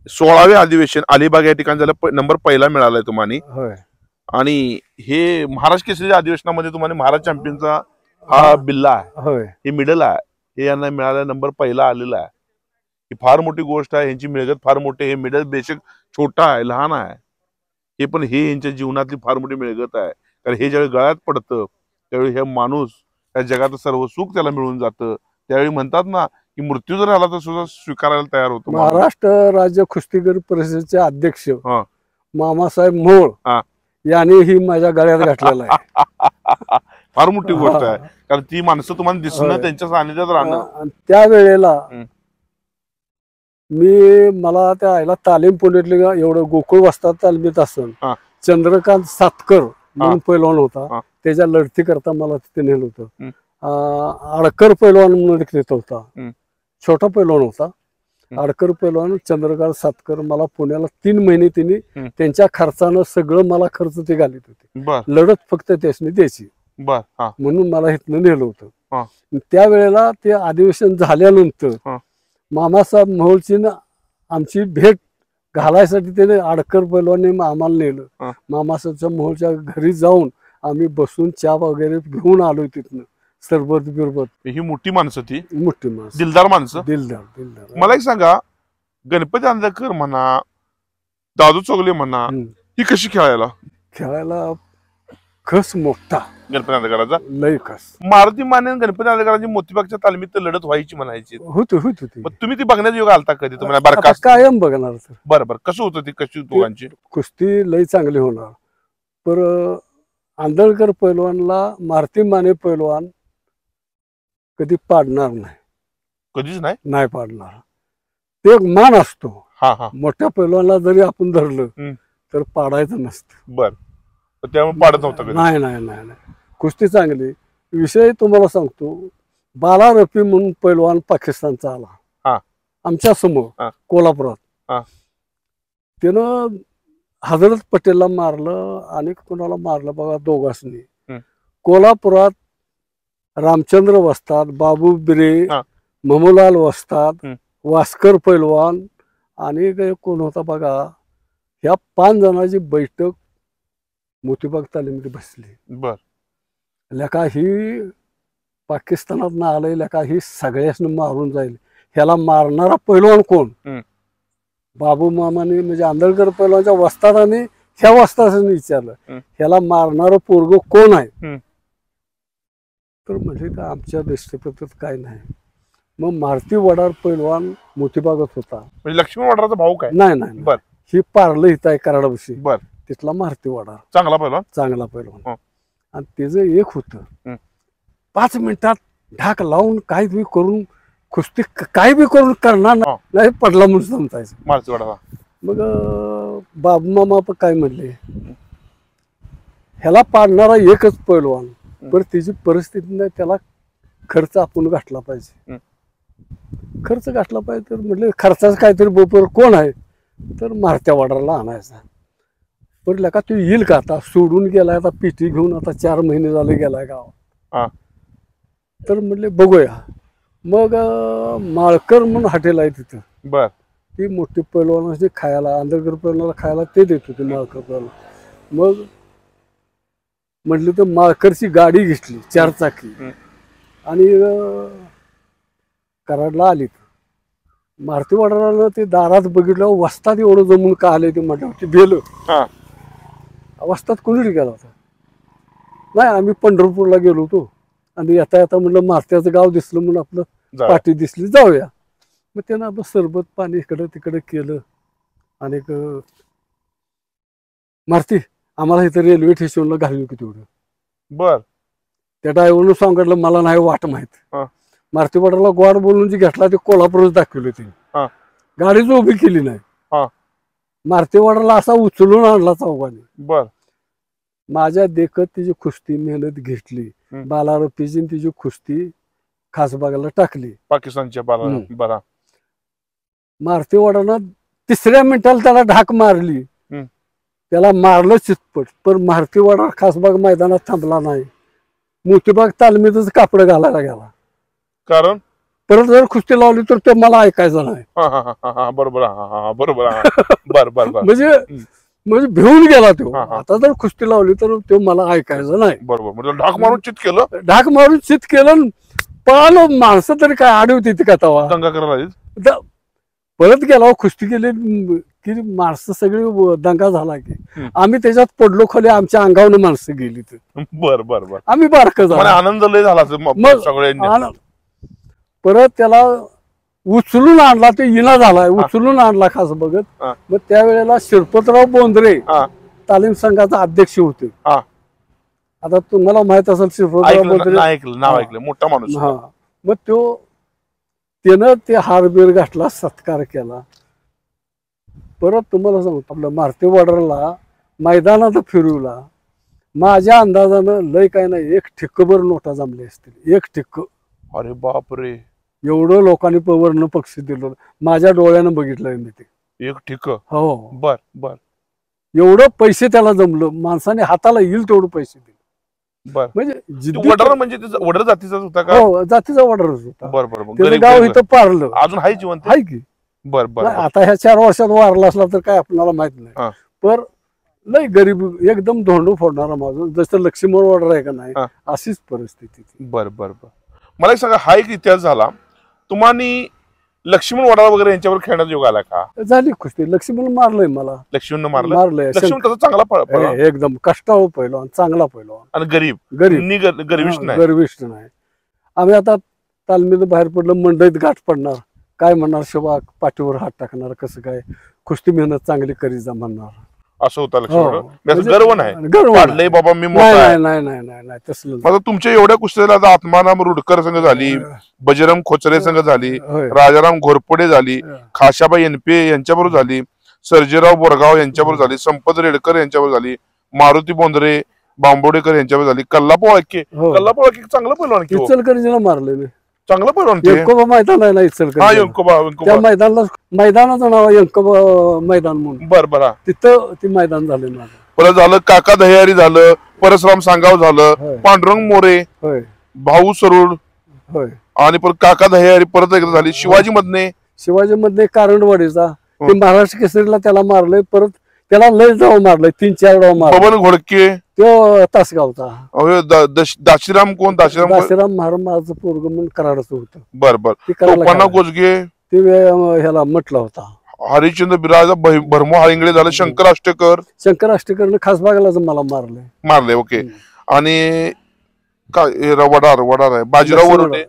16वे अधिवेशन अलिबाग या ठिकाणी झालं. नंबर 1 मिळालाय तुम्हाला. होय. आणि हे महाराष्ट्र केसरी अधिवेशनामध्ये तुम्हाला महाराष्ट्र चॅम्पियनचा हा बिल्ला आहे, होय, हे मिडल आहे, हे यांना मिळाला नंबर पहिला आलेला आहे. ही फार मोठी गोष्ट आहे, यांची मिळगत फार मोठी. हे मिडल बेशक छोटा आहे, लहान आहे, हे पण हे यांच्या जीवनातली फार मोठी मिळगत आहे. कारण हे ज्यावेळी गळ्यात पडतं त्यावेळी हे माणूस या जगात सर्व सुख त्याला मिळून जातं. त्यावेळी म्हणतात ना की मृत्यू जर आला तर सुद्धा स्वीकारायला तयार होतो. महाराष्ट्र राज्य कुस्तीगीर परिषदेचे अध्यक्ष हा. मामासाहेब मोहोळ हा. यांनी ही माझ्या गळ्यात घातलेला आहे. फार मोठी गोष्ट आहे, कारण ती माणसं तुम्हाला दिसणं, त्यांच्या सानिध्यात राहणं. त्यावेळेला मला त्या आईला तालीम पुण्यातली एवढं गोकुळ वस्तात तालमीत असून चंद्रकांत सातकर म्हणून पैलवान होता, त्याच्या लढती करता मला तिथे नेलं होतं. आडकर पैलवान म्हणून तिथे होता, छोटा पैलवान होता. आडकर पैलवान चंद्रकांत सातकर मला पुण्याला 3 महिने तिने त्यांच्या खर्चानं सगळं मला खर्च ते घालीत होते. लढत फक्त त्यासनी द्यायची म्हणून मला इथनं नेलं होतं. त्यावेळेला ते अधिवेशन झाल्यानंतर मामासाहेब मोहोळची आमची भेट घालायसाठी त्याने आडकर पैलवानने आम्हाला नेलं. मामासाहेबच्या मोहोळच्या घरी जाऊन आम्ही बसून चहा वगैरे घेऊन आलो तिथनं, सरबत बिरबत. ही मोठी माणसं, ती मोठी माणसं, दिलदार माणसं. दिलदार. मला एक सांगा, गणपती आंधळकर म्हणा, दादू चौगले म्हणा, ही कशी खेळायला खस मोठा गणपती आंधळकरांचा, लय खस. मारुती माने गणपती आंधळकरांची मोतीबागच्या तालमीत लढत व्हायची म्हणायची. होती. मग तुम्ही ती बघण्याचा योग आलता कधी तुम्हाला? कायम बघणार सर. बरोबर. कसं होतं ती, कशी दोघांची कुस्ती लय चांगली होणार. पर आंधळकर पैलवानला मारुती माने पैलवान कधी पाडणार नाही, कधीच नाही पाडणार. ते एक मान असतो. मोठ्या पैलवानला जरी आपण धरलं तर पाडायचं नसतं. बर, त्यामुळे पाडत नव्हतं. नाही. कुस्ती चांगली. विषय तुम्हाला सांगतो, बाला रफी म्हणून पैलवान पाकिस्तानचा आला आमच्या समोर कोल्हापुरात. त्यानं हजरत पटेलला मारलं आणि कोणाला मारलं बघा, दोघांनी. कोल्हापुरात रामचंद्र वस्तात, बाबू बिरे, ममूलाल वस्तात, वास्कर पैलवान आणि कोण होता बघा, ह्या 5 जणांची बैठक मोतीबाग तालीमध्ये बसली. लेका ही पाकिस्तानात ना आलंय, लेका ही सगळ्यासनी मारून जाईल, ह्याला मारणारा पैलवान कोण? बाबू मामाने म्हणजे आंधळकर पैलवानच्या वस्तादाने ह्या वस्तादाने विचारलं, ह्याला मारणारं पोरग कोण आहे? तर म्हणजे का आमच्या दृष्टीपत्रात काय नाही. मग मारुती वडार पैलवान मोतीबागत होता. म्हणजे लक्ष्मण वडाराचा भाऊ काय? नाही. ही पार्लं इथं आहे कराडाविषयी. तिथला मारुती वडार चांगला पैलवान. आणि त्याचं एक होतं, 5 मिनिटात ढाक लावून काही बी करून कुस्ती काही बी करून करणार नाही, पडला म्हणून समजायचं मारुती वडारा. मग बाबू मामा काय म्हणले, ह्याला पाडणारा एकच पैलवान, पण त्याची परिस्थिती नाही, त्याला खर्च आपण गाठला पाहिजे. खर्च गाठला पाहिजे तर म्हटलं खर्चाचं काहीतरी बोपर कोण आहे? तर मारुती वडाराला आणायचा. पण का तू येईल का? आता सोडून गेलाय, आता पिठी घेऊन आता 4 महिने झाले गेलाय गावात. तर म्हटले बघूया. मग माळकर म्हणून हॉटेल आहे तिथं. ती मोठी पैलवानाची खायला, आंधळकर पैलवानाला खायला ते देत होते माळकर पैलवान. मग म्हटलं तर माळकरची गाडी घेतली 4 चाकी आणि कराडला आली. मारुती वडारानं ते दारात बघितलं, वस्तात एवढं जमून का आले ते म्हटलं, ते भेलं वस्तात कोणी गेला होता? नाही, आम्ही पंढरपूरला गेलो होतो आणि येता म्हणलं मारत्याचं गाव दिसलं म्हणून आपलं पाठी दिसली, जाऊया. मग त्यानं आपलं सरबत पाणी इकडं तिकडं केलं. आणि मारुती आम्हाला इथं रेल्वे स्टेशनला घालू की तेवढं. त्या ड्रायव्हरनं सांगितलं, मला नाही वाट माहित. मारुती वडाराला गोड बोलून जी घेतला ते कोल्हापूरच दाखवलं तिने, गाडीच उभी केली नाही. मारुती वडाराला असा उचलून आणला चौघाने. माझ्या देखत तिची कुस्ती मेहनत घेतली. बाला रफीची तिची कुस्ती खासबागला टाकली पाकिस्तानच्या. मारुती वडारानं 3ऱ्या मिनिटाला त्याला ढाक मारली, त्याला मारलं चितपट. पण मारुती वडार खासबाग मैदानात थांबला नाही, मोतीबाग तालमीतच कापड घालायला गेला. कारण परत जर कुस्ती लावली तर ते मला ऐकायचं नाही. बरोबर. म्हणजे म्हणजे भिवून गेला तो. हा, हा. आता जर कुस्ती लावली तर तो मला ऐकायचं नाही. बरोबर, म्हणजे ढाक मारून चित केलं, ढाक मारून चित केलं, पळालो. माणसं तरी काय आडवती ती का तवा. दंगा करायला लागली. परत गेला, कुस्ती केली की माणसं सगळी दंगा झाला की आम्ही त्याच्यात पडलो खाली. आमच्या अंगावरून माणसं गेली तर बर बर बर. आम्ही बारकं झालो. आनंद लय झाला असेल मग सगळ्यांनी. परत त्याला उचलून आणला, ते इना झालाय, उचलून आणला खास बघत. हा. मग त्यावेळेला शिरपतराव बोंद्रे हा. तालीम संघाचा अध्यक्ष होते. हा. आता तुम्हाला माहित असेल शिरपतराव बोंद्रे. ऐकलं, नाव ऐकलं, मोठा माणूस. हा. मग त्यानं ते हारबीर घातला, सत्कार केला. परत तुम्हाला सांगतो, आपल्या मारुती वॉर्डरला मैदानात फिरवला. माझ्या अंदाजानं लय काय नाही, 1 ठिक्कभर नोटा जमले असतील, 1 ठिक्क. अरे बापरे, एवढं लोकांनी वर्ण पक्षी दिलं, माझ्या डोळ्यानं बघितलंय मी ते. 1 ठिक्क. हो. बर बर. एवढं पैसे त्याला जमलं, माणसाने हाताला येईल तेवढं पैसे दिले. बर. म्हणजे वडर म्हणजे वडर जातीचाच होता का? हो, जातीचा वॉर्डरच होता. बर बर. त्याचं गाव इथं पारलं. अजून आहे जिवंत? आहे की. बर बर. आता ह्या 4 वर्षात वारला असला तर काय आपल्याला माहित हा. नाही. पण लय गरीब, एकदम धोंडू फोडणारा माणूस, जसं लक्ष्मण वॉर्डर आहे का नाही, हा. अशीच परिस्थिती. बर बर बर. मला एक सांगा, हा एक इतिहास झाला. तुम्हानी लक्ष्मण वडाला वगैरे यांच्यावर खेळण्याचा योग आला का? झाली कुस्ती. लक्ष्मण मारलंय मला. लक्ष्मण मारलंय? मारलंय. लक्ष्मण तसा चांगला पळला, एकदम कष्टाळू पहिलवान, चांगला पहिलवान आणि गरीब गर्विष्ठ नाही. आम्ही आता तालमीत बाहेर पडलं, मंडईत गाठ पडणार, काय म्हणणार, शिवा पाठीवर हात टाकणार, कसं काय कुस्ती मेहनत चांगली करी जा म्हणणार, असं होतं लक्ष्मण. म्हणजे गर्व नाही, गर्व वाढलंय बाबा मी मोठा आहे. नाही नाही नाही नाही तसलं. आता तुमच्या एवढ्या कुस्तीला आता आत्माराम रुडकर संघ झाली, बजरंग खोचरे संघ झाली, राजाराम घोरपडे झाली, खाशाबाई एनपे यांच्याबरोबर झाली, सर्जेराव बोरगाव यांच्याबरोबर झाली, संपत रेडकर यांच्याबरोबर झाली, मारुती बोंद्रे, बांबोडेकर यांच्याबरोबर झाली, कल्लापो वाळके. कल्लापो वाळके चांगलं पहिलवान की. इचलकरंजीला मारले, चांगलं पहिलवान. यंकोबा मैदान आहे ना इचलकरंजी, त्या मैदानाचं नाव यंकोबा मैदान म्हणून. बर बर. तिथं ते मैदान झाले माझं. परत झालं काका दह्यारी झालं, परसराम सांगाव झालं, पांडुरंग मोरे, भाऊ सरुड, आणि परत काका दह्यारी परत एकदा झाली. शिवाजी मधने कारंडवाडीचा, ते महाराष्ट्र केसरीला त्याला मारलंय. परत त्याला लय जाऊ मारलंय, 3-4 डाव मारले. बबन घोडके तो तासगावचा. दाशीराम कोण? दाशीराम महाराज पोरग म्हणून कराडचं होतं. बर बर. गोजगे ते ह्याला म्हटलं होता. हरिश्चंद्र बिराजा, भरमो हाळिंगळे झालं, शंकर अष्टेकरनं खास बागलाच मला मारले. ओके. आणि वडार आहे बाजीराव वरटे.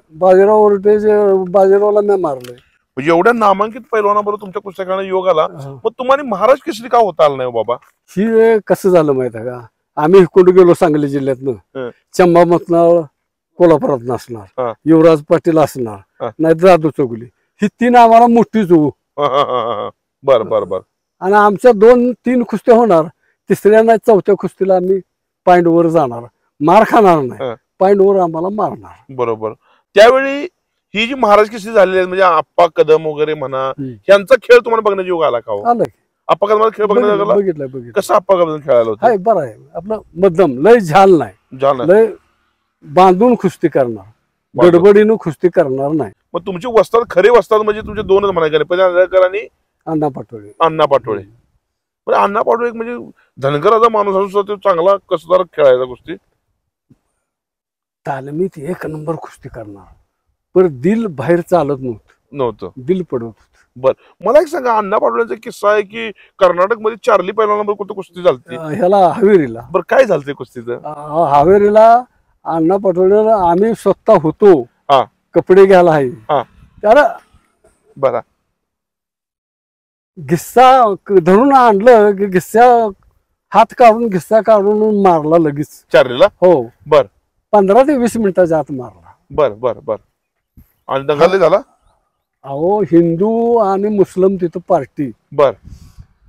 बाजीरावला मी मारलंय. म्हणजे एवढ्या नामांकित पैलवानाबरोबर तुमच्या पुस्तकाने योग आला. मग तुम्हाला महाराज केसरी का होता आला नाही बाबा? ही कसं झालं माहित आहे का, आम्ही कुठे गेलो सांगली जिल्ह्यातनं, चंबामतनं कोल्हापुरात असणार, युवराज पाटील असणार, नाही दादू चौगुले, ही 3 आम्हाला मोठीच होऊ. बर बर बर. आणि आमच्या 2-3 कुस्त्या होणार, 3ऱ्या नाही 4थ्या कुस्तीला आम्ही पॉइंटवर जाणार, मार खाणार नाही, पॉइंटवर आम्हाला मारणार. बरोबर. त्यावेळी ही जी महाराज केसरी झालेली म्हणजे आप्पा कदम वगैरे म्हणा, यांचा खेळ तुम्हाला बघण्याचा योग आला का? आप्पा कदम खेळ बघण्याचा बघितलं. कसं आप्पा कदम खेळायला होतं? बरं आहे आपलं मध्यम, लय झाल नाही, लय बांधून कुस्ती करणार, गडबडीनं कुस्ती करणार नाही. मग तुमचे वस्ताद, खरे वस्ताद म्हणजे तुमचे 2च म्हणायचे, गणपती आंधळकर आणि अण्णा पाटोळे. अण्णा पाटोळे म्हणजे धनगराचा माणूस असून सुद्धा तो चांगला कसदार खेळायचा कुस्ती. तालमीत 1 नंबर कुस्ती करणार, पर दिल बाहेर चालत नव्हतं, दिल पडत होत. बर. मला एक सांगा, अण्णा पाटोळेचा किस्सा आहे की कर्नाटक मध्ये चार्ली पैलवानाबरोबर कुठं कुस्ती झाली? ह्याला हवेरीला. बरं, काय झालं ते कुस्तीचं? हवेरीला अण्णा पाटोळेला आम्ही स्वतः होतो, कपडे घ्यायला आहे त्याला. बरा. गिस्सा धरून आणलं की गिस्सा हात काढून, गिस्सा काढून मारला लगेच चार्लीला. हो. बर. 15 ते 20 मिनिटाच्या आत मारला. बर बर बर. आणि दंगा झाला. अहो, हिंदू आणि मुस्लिम तिथं पार्टी. बर.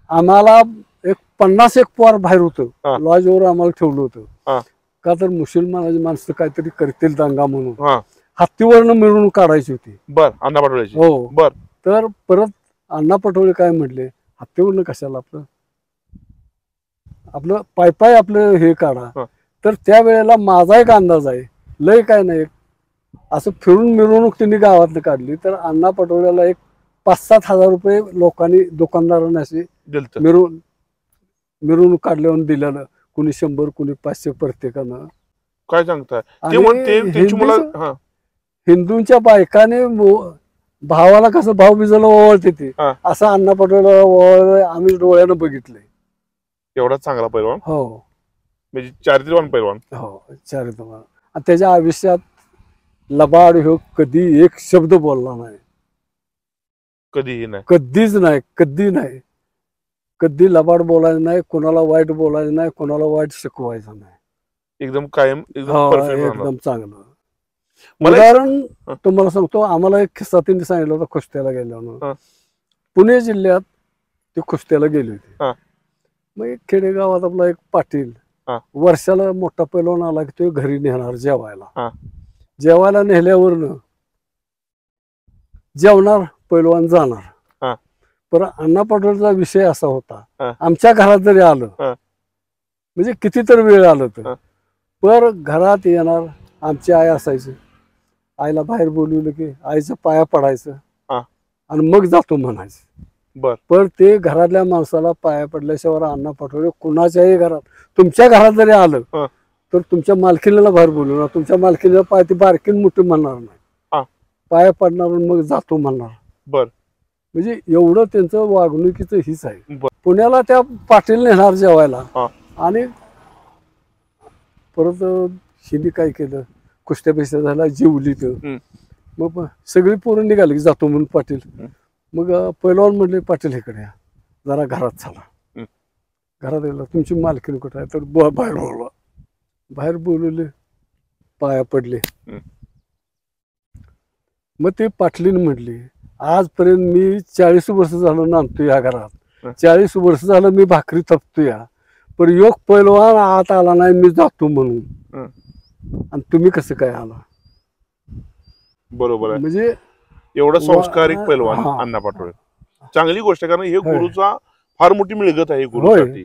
आम्हाला एक 50 पोर बाहेर होतं, लॉजवर आम्हाला ठेवलं होतं. का तर मुसलमानाची माणसं काहीतरी करतील दंगा म्हणून, हत्तीवरनं मिरवणूक काढायची होती. बर. अण्णा पाटोळेची. हो. बर. तर परत अण्णा पाटोळे काय म्हटले, हत्तीवरनं कशाला, आपलं पाय आपलं हे काढा. तर त्यावेळेला माझा एक अंदाज आहे, लय काय नाही, असं फिरून मिरवणूक त्यांनी गावातनं काढली. तर अण्णा पाटोळ्याला एक 5-7 हजार रुपये लोकांनी, दुकानदारांनी असे मिरवून मिरवणूक काढल्यावर दिलेलं, कुणी 100 कुणी 500 प्रत्येकानं. काय सांगताय? आणि ते म्हणते त्यांची मुलं हा हिंदूंच्या बायकाने भावाला कसं भाऊबीजेला ओवाळते ते, हा. असं अण्णा पटोलेला ओवाळलं आम्ही डोळ्यानं बघितलंय. एवढा चांगला पैलवान, हो म्हणजे चारित्र्यवान पैलवान. हो चारित्र्यवान. आणि त्याच्या आयुष्यात लबाड ह्यो कधी एक शब्द बोलला नाही, कधीही नाही. कधीच नाही, कधी नाही. कधी लबाड बोलायचं नाही, कोणाला वाईट बोलायचं नाही, कोणाला वाईट शिकवायचं नाही. एकदम कायम एकदम हो, परफेक्ट राहणार. एकदम चांगलं. मला उदाहरण तुम्हाला सांगतो, आम्हाला एक किस्सा त्यांनी सांगितलं होतं कुस्त्याला गेल्यावर. पुणे जिल्ह्यात ते कुस्त्याला गेले होते. मग एक खेडेगावात आपला एक पाटील वर्षाला मोठा पैलवान आला की तो घरी नेणार जेवायला. जेवायला नेल्यावरनं जेवणार पैलवान जाणार. पण अण्णा पटोलेचा विषय असा होता, आमच्या घरात जरी आलं म्हणजे कितीतरी वेळ आलं तर पर घरात येणार. आमची आई असायची, आईला बाहेर बोलवलं की आईचं पाया पडायचं आणि मग जातो म्हणायचं. पण ते घरातल्या माणसाला पाया पडल्याशिवाय अण्णा पटोले कुणाच्याही घरात, तुमच्या घरात जरी आलं तर तुमच्या मालकीणीला बाहेर बोलवणार, तुमच्या मालकीणीला पाय ती बारकीन मोठी म्हणणार नाही, पाया पडणार मग जातो म्हणणार. म्हणजे एवढं त्यांचं वागणुकीचं हीच आहे. पुण्याला त्या पाटील नेणार जेवायला आणि परत हिने काय केलं, कुस्त्या बिस्त्या झाला, जेवली तर मग सगळी पोरं निघाली की जातो म्हणून पाटील. मग पैलवान म्हणले, पाटील इकडे या जरा, घरात चला. घरात गेला, तुमची मालकीण कुठं आहे, तर बाहेर बोलवा. बाहेर बोलवले, पाया पडले. मग ते पाटलीन म्हटली, आजपर्यंत मी 40 वर्ष झालं नांदतो या घरात, 40 वर्ष झालं मी भाकरी थपतो या, पण योग पैलवान आत आला नाही, मी जातो म्हणून, आणि तुम्ही कसं काय आला. बरोबर आहे. म्हणजे एवढं संस्कारिक पैलवान अण्णा पटोले. चांगली गोष्ट आहे, कारण हे गुरुचा फार मोठी मिळगत आहे गुरुसाठी.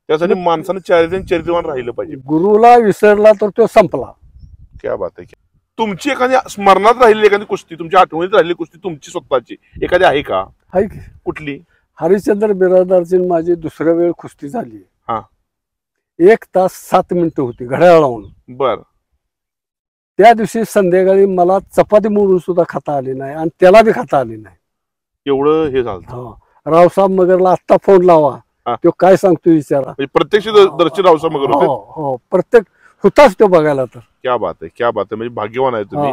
त्यासाठी माणसानं चरित्रवान राहिलं पाहिजे. गुरुला विसरला तर तो संपला. क्या बात आहे. तुमची एखादी स्मरणात राहिलेली एखादी कुस्ती, तुमच्या आठवणीत राहिलेली कुस्ती तुमची स्वतःची एखादी आहे का? आहे की. कुठली? हरिश्चंद्र बिरादारची माझी दुसऱ्या वेळ कुस्ती झाली. 1 तास 7 मिनिटं होती घड्याळ लावून. त्या दिवशी संध्याकाळी मला चपाती मोडून सुद्धा खाता आली नाही आणि त्याला बी खाता आली नाही. एवढं हे झालं. रावसाहेब मगरला आत्ता फोन लावा, तो काय सांगतो विचारा. प्रत्यक्ष दर्शन रावसाहेब मगर होते. हो, प्रत्येक होताच तो बघायला. तर क्या बात आहे, क्या बात आहे. म्हणजे भाग्यवान आहे तुम्ही.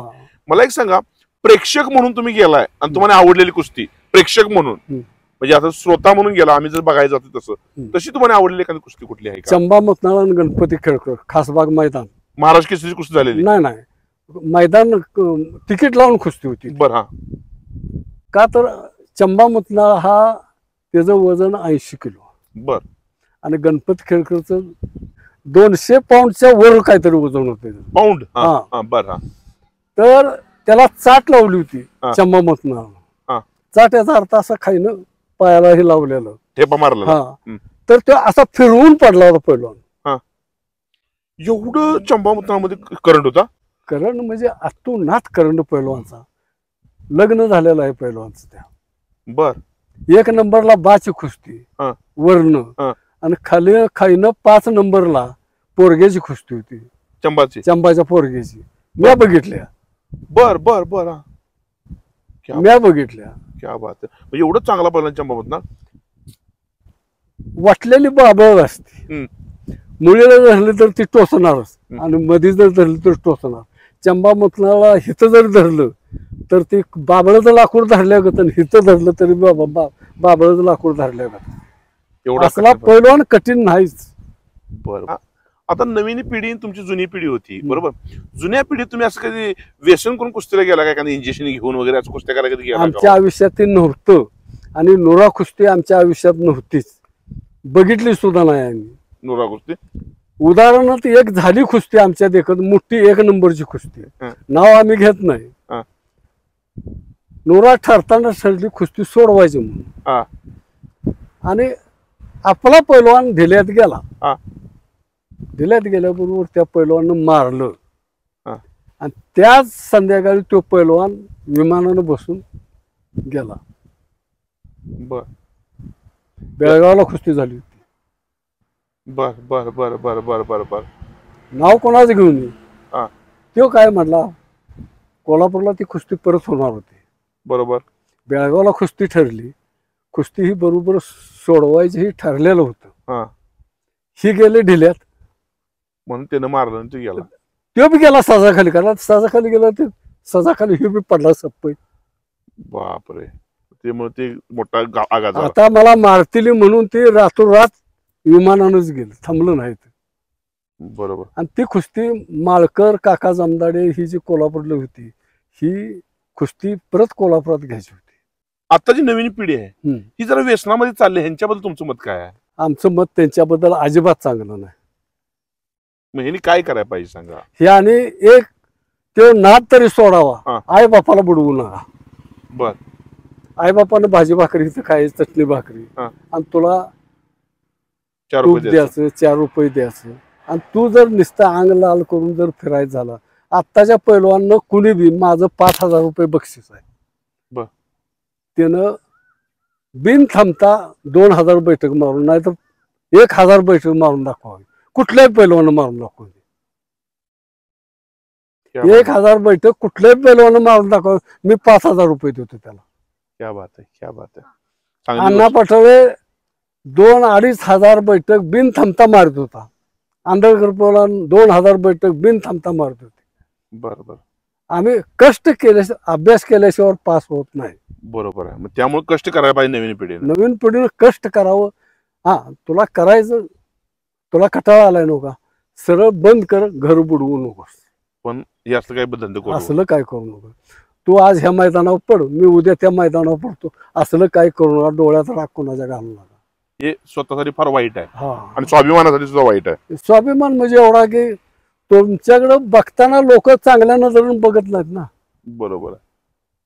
मला एक सांगा, प्रेक्षक म्हणून तुम्ही गेलाय आणि तुम्हाला आवडलेली कुस्ती प्रेक्षक म्हणून, म्हणजे आता श्रोता म्हणून गेला, आम्ही जर बघायला जातो तसं, तशी तुम्हाला आवडलेली एखादी कुस्ती कुठली आहे? चंबा मतनाळ आणि गणपती खेळकर, खासबाग मैदान. महाराष्ट्र केसरी कुस्ती झालेली? नाही, मैदान तिकीट लावून कुस्ती होती. का तर चंबा मतनाळ हा त्याचं वजन 80 किलो आणि गणपती खेळकरचं 200 पाऊंडच्या वर काहीतरी वजन होते. पाऊंड? तर त्याला चाट लावली होती चंबा मतनाळ. चाट याचा अर्थ असा खाईनं पायाला हे लावलेलं, ठेपा मारला. तर तो असा फिरवून पडला होता पैलवान. एवढं चंबा मतनाळमध्ये करंट होता? करंट म्हणजे अतोनात करंट पैलवानचा. लग्न झालेलं आहे पैलवानचं त्या. 1 नंबरला बाची कुस्ती वर्ण आणि खाली खाईनं 5 नंबरला पोरग्याची कुस्ती होती, चंबाच्या पोरग्याची. म्या बघितल्या. म्या बघितल्या. क्या बात आहे. एवढं चांगला पैलवान चंबा मतनाळ. वाटलेली बाबळ असते, मुलीला धरली तर ती टोचणारच आणि मध्ये जर धरली तर टोचणार. चंबा मतनाळला हिथं जर धरलं तर ती बाबळचं लाकूड धरल्या गत, आणि हिथं धरलं तरी बाबळचं लाकूड धरल्या गत. असला पैलवान कठीण नाहीच. आता नवीन पिढी तुमची जुनी पिढी होती, बरोबर? जुन्या पिढीत तुम्ही असं कधी व्यसन करून कुस्तीला गेला काय? एखादं इंजेक्शन घेऊन वगैरे असं कुस्त्या करायला कधी गेला? आमच्या आयुष्यात ते नव्हतं आणि नोरा कुस्ती आमच्या आयुष्यात नव्हतीच, बघितली सुद्धा नाही आम्ही नोरा कुस्ती. उदाहरणार्थ एक झाली कुस्ती आमच्या देखत, मोठी 1 नंबरची कुस्ती, नाव आम्ही घेत नाही. नोरा ठरताना ठरली कुस्ती सोडवायची म्हणून, आणि आपला पैलवान ढिल्यात गेला. ढिल्यात गेल्याबरोबर त्या पैलवानं मारलं आणि त्याच संध्याकाळी तो पैलवान विमानानं बसून गेला. बेळगावला कुस्ती झाली होती. बर बर बर बर बर बर बर नाव कोणाचं घेऊन ये. हा तो काय म्हटला, कोल्हापूरला ती कुस्ती परत होणार होती. बरोबर. बेळगावला कुस्ती ठरली. कुस्ती ही बरोबर सोडवायची ही ठरलेलं होतं. हा ही गेले ढिल्यात. म्हणून त्यानं मारलं आणि तो गेला. तो बी गेला सजाखाली. कारण सजाखाली गेला ते सजाखाली ही बी पडला सप्पई. बापरे. ते मग ते मोठा आघात झाला. आता मला मारतील म्हणून ते रातोरात विमानानंच गेलं, थांबलं नाही. बरोबर. आणि ती कुस्ती माळकर काका जमदाडे ही जी कोल्हापूरला होती, ही कुस्ती परत कोल्हापुरात घ्यायची होती. आता जी नवीन पिढी आहे ही जरा व्यसनामध्ये चालली, ह्यांच्याबद्दल तुमचं मत काय आहे? आमचं मत त्यांच्याबद्दल अजिबात चांगलं नाही. मग ह्यांनी काय करायला पाहिजे सांगा? हे आणि एक तो नाद तरी सोडावा. हा. आई बापाला बुडवू नका. बर. आई बापानं भाजी भाकरी खायची, चटणी भाकरी, हा. आणि तुला 4 तूप रुपये द्यायचं. द्यायचं, 4 रुपये द्यायचं, आणि तू जर नुसतं अंग लाल करून जर फिरायचं झाला. आत्ताच्या पैलवानं कुणी बी माझं 5,000 रुपये बक्षीस आहे. बर. त्यानं बिन थांबता 2,000 बैठक मारून, नाही तर 1,000 बैठक मारून दाखवावी. कुठल्याही पैलवानं मारून दाखवावी. 1,000 बैठक कुठल्याही पैलवानं मारून दाखवावी. मी 5,000 रुपये देतो त्याला. क्या बात आहे, क्या बात आहे. चांगली अण्णा गोष्ट. पटोळे 2,000-2,500 बैठक बिन थांबता मारत होता. आंधळकर पैलवान 2,000 बैठक बिन थांबता मारत होते. बरोबर. आम्ही कष्ट केल्याशिवाय, अभ्यास केल्याशिवाय पास होत नाही. बरोबर आहे. मग त्यामुळे कष्ट करायला पाहिजे नवीन पिढीने. नवीन पिढीनं कष्ट करावं. हा, तुला करायचं, तुला कटाळा आलाय नका, सरळ बंद कर, घर बुडवू नकोस. पण हे असलं काही धंदे करू असलं काय करू नको. तू आज ह्या मैदानावर पड, मी उद्या त्या मैदानावर पडतो, असलं काय करू नका. डोळ्यात राग कोणाच्या घालू नका. हे स्वतःसाठी फार वाईट आहे. हा, आणि स्वाभिमानासाठी सुद्धा वाईट आहे. स्वाभिमान म्हणजे एवढा की तुमच्याकडे बघताना लोक चांगल्या नजरेने बघत नाहीत ना. बरोबर आहे,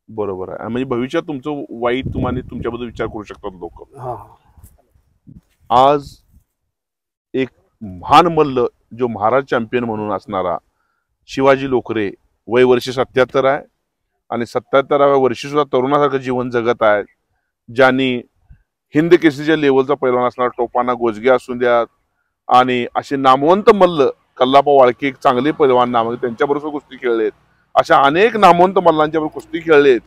बरोबर आहे. म्हणजे भविष्यात तुमचं वाईट तुम्हाला तुमच्याबद्दल विचार करू शकतात लोक. हा. आज एक महान मल्ल जो महाराज चॅम्पियन म्हणून असणारा शिवाजी लोकरे, वय वर्ष 77 आहे, आणि 77व्या वर्षी सुद्धा तरुणासारखं जीवन जगत आहे. ज्यांनी हिंद केसरीच्या लेवलचा पैलवान असणारा टोपाना गोजगे असून द्यात, आणि असे नामवंत मल्ल, कल्लापा वाळके एक चांगले पैलवान नाम, त्यांच्याबरोबर कुस्ती खेळलेत. अशा अनेक नामवंत मल्लांच्याबरोबर कुस्ती खेळलेत,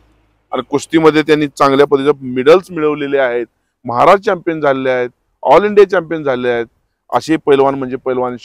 आणि कुस्तीमध्ये त्यांनी चांगल्या पद्धतीचे मेडल्स मिळवलेले आहेत. महाराज चॅम्पियन झालेले आहेत, ऑल इंडिया चॅम्पियन झाले आहेत. असे पैलवान म्हणजे पैलवान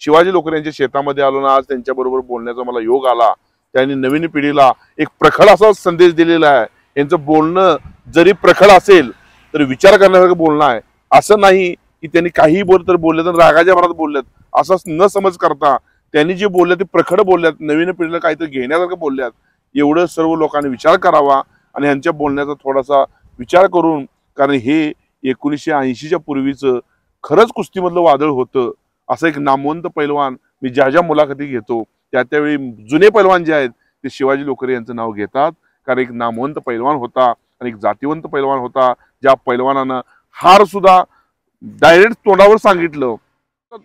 शिवाजी लोकरे यांच्या शेतामध्ये आलो ना, आज त्यांच्याबरोबर बोलण्याचा मला योग आला. त्यांनी नवीन पिढीला एक प्रखर असा संदेश दिलेला आहे. यांचं बोलणं जरी प्रखर असेल तर विचार करण्यासारखं बोलणं आहे. असं नाही की त्यांनी काही तर बोलले तर रागाच्या भरात बोलल्यात, असं न समज करता त्यांनी जे बोलले ते प्रखर बोलल्यात. नवीन पिढीला काहीतरी घेण्यासारखं बोलल्यात. एवढं सर्व लोकांनी विचार करावा आणि ह्यांच्या बोलण्याचा थोडासा विचार करून, कारण हे 1980च्या पूर्वीचं खरंच कुस्तीमधलं वादळ होतं. असं एक नामवंत पैलवान मी ज्या ज्या मुलाखती घेतो त्यावेळी जुने पैलवान जे आहेत ते शिवाजी लोकरे यांचं नाव घेतात. कारण एक नामवंत पैलवान होता आणि एक जातीवंत पैलवान होता. ज्या पैलवानानं हार सुद्धा डायरेक्ट तोंडावर सांगितलं,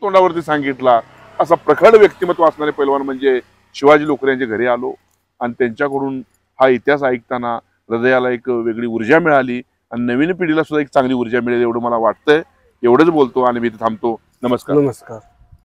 तोंडावरती सांगितला. असा प्रखर व्यक्तिमत्व असणारे पैलवान म्हणजे शिवाजी लोकरे यांच्या घरी आलो, आणि त्यांच्याकडून हा इतिहास ऐकताना हृदयाला एक वेगळी ऊर्जा मिळाली, आणि नवीन पिढीला सुद्धा एक चांगली ऊर्जा मिळेल एवढं मला वाटतंय. एवढंच बोलतो आणि मी इथे थांबतो. नमस्कार. नमस्कार.